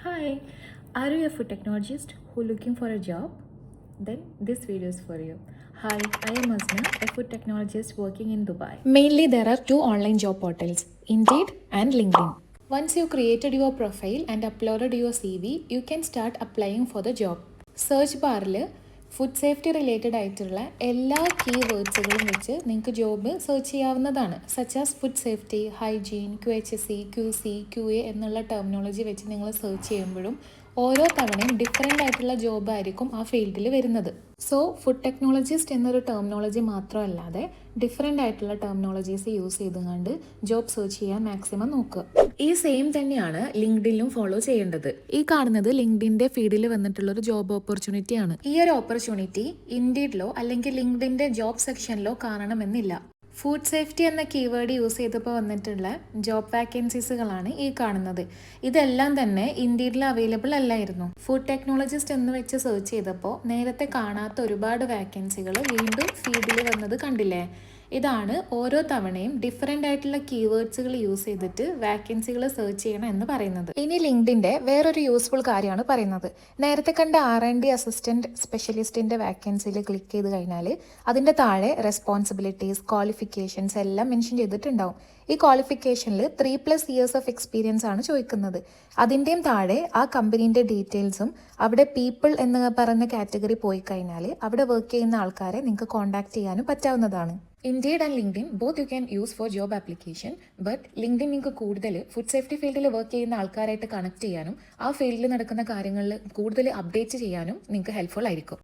Hi, are you a food technologist who looking for a job? Then this video is for you. Hi, I am Asna, a food technologist working in Dubai. Mainly there are two online job portals, Indeed and LinkedIn. Once you created your profile and uploaded your CV, you can start applying for the job. Search ബാറിൽ food safety related ആയിട്ടുള്ള എല്ലാ കീവേഡ്സുകളും വെച്ച് നിങ്ങൾക്ക് job search ചെയ്യാവുന്നതാണ്. Such as food safety, hygiene, QHSE, QC, QA എന്നുള്ള terminology വെച്ച് നിങ്ങൾ search ചെയ്യുമ്പോഴും ഓരോ തവണയും ഡിഫറെൻ്റ് ആയിട്ടുള്ള ജോബ് ആയിരിക്കും ആ ഫീൽഡിൽ വരുന്നത്. സോ ഫുഡ് ടെക്നോളജിസ്റ്റ് എന്നൊരു ടെർമിനോളജി മാത്രമല്ലാതെ ഡിഫറെൻ്റ് ആയിട്ടുള്ള ടെർമിനോളജീസ് യൂസ് ചെയ്തുകൊണ്ട് ജോബ് സെർച്ച് ചെയ്യാൻ മാക്സിമം നോക്കുക. ഈ സെയിം തന്നെയാണ് ലിങ്ക്ഡിനിലും ഫോളോ ചെയ്യേണ്ടത്. ഈ കാണുന്നത് ലിങ്ക്ഡിൻ്റെ ഫീഡിൽ വന്നിട്ടുള്ള ഒരു ജോബ് ഓപ്പർച്യൂണിറ്റി ആണ്. ഈ ഒരു ഓപ്പർച്യൂണിറ്റി ഇൻഡീഡിലോ അല്ലെങ്കിൽ ലിങ്ക്ഡിൻ്റെ ജോബ് സെക്ഷനിലോ കാണണമെന്നില്ല. ഫുഡ് സേഫ്റ്റി എന്ന കീവേഡ് യൂസ് ചെയ്തപ്പോൾ വന്നിട്ടുള്ള ജോബ് വാക്കൻസീസുകളാണ് ഈ കാണുന്നത്. ഇതെല്ലാം തന്നെ ഇൻഡീഡിൽ അവൈലബിൾ അല്ലായിരുന്നു. ഫുഡ് ടെക്നോളജിസ്റ്റ് എന്ന് വെച്ച് സെർച്ച് ചെയ്തപ്പോൾ നേരത്തെ കാണാത്ത ഒരുപാട് വാക്കൻസികൾ വീണ്ടും ഫീഡിൽ വന്നത് കണ്ടില്ലേ? ഇതാണ് ഓരോ തവണയും ഡിഫറെൻ്റ് ആയിട്ടുള്ള കീവേഡ്സുകൾ യൂസ് ചെയ്തിട്ട് വാക്കൻസികൾ സെർച്ച് ചെയ്യണം എന്ന് പറയുന്നത്. ഇനി ലിങ്ക്ഡിൻ്റെ വേറൊരു യൂസ്ഫുൾ കാര്യമാണ് പറയുന്നത്. നേരത്തെ കണ്ട R&D അസിസ്റ്റന്റ് സ്പെഷ്യലിസ്റ്റിൻ്റെ വാക്കൻസിയിൽ ക്ലിക്ക് ചെയ്ത് കഴിഞ്ഞാൽ അതിൻ്റെ താഴെ റെസ്പോൺസിബിലിറ്റീസ്, ക്വാളിഫിക്കേഷൻസ് എല്ലാം മെൻഷൻ ചെയ്തിട്ടുണ്ടാവും. ഈ ക്വാളിഫിക്കേഷനിൽ 3+ ഇയേഴ്സ് ഓഫ് എക്സ്പീരിയൻസ് ആണ് ചോദിക്കുന്നത്. അതിൻ്റെയും താഴെ ആ കമ്പനീൻ്റെ ഡീറ്റെയിൽസും അവിടെ പീപ്പിൾ എന്ന് പറയുന്ന കാറ്റഗറി പോയി കഴിഞ്ഞാൽ അവിടെ വർക്ക് ചെയ്യുന്ന ആൾക്കാരെ നിങ്ങൾക്ക് കോൺടാക്ട് ചെയ്യാനും പറ്റാവുന്നതാണ്. Indeed and LinkedIn both you can use for job application, but LinkedIn നിങ്ങൾക്ക് കൂടുതൽ ഫുഡ് സേഫ്റ്റി ഫീൽഡിൽ വർക്ക് ചെയ്യുന്ന ആൾക്കാരായിട്ട് കണക്ട് ചെയ്യാനും ആ ഫീൽഡിൽ നടക്കുന്ന കാര്യങ്ങളിൽ കൂടുതൽ അപ്ഡേറ്റ് ചെയ്യാനും നിങ്ങൾക്ക് ഹെൽപ്ഫുൾ ആയിരിക്കും.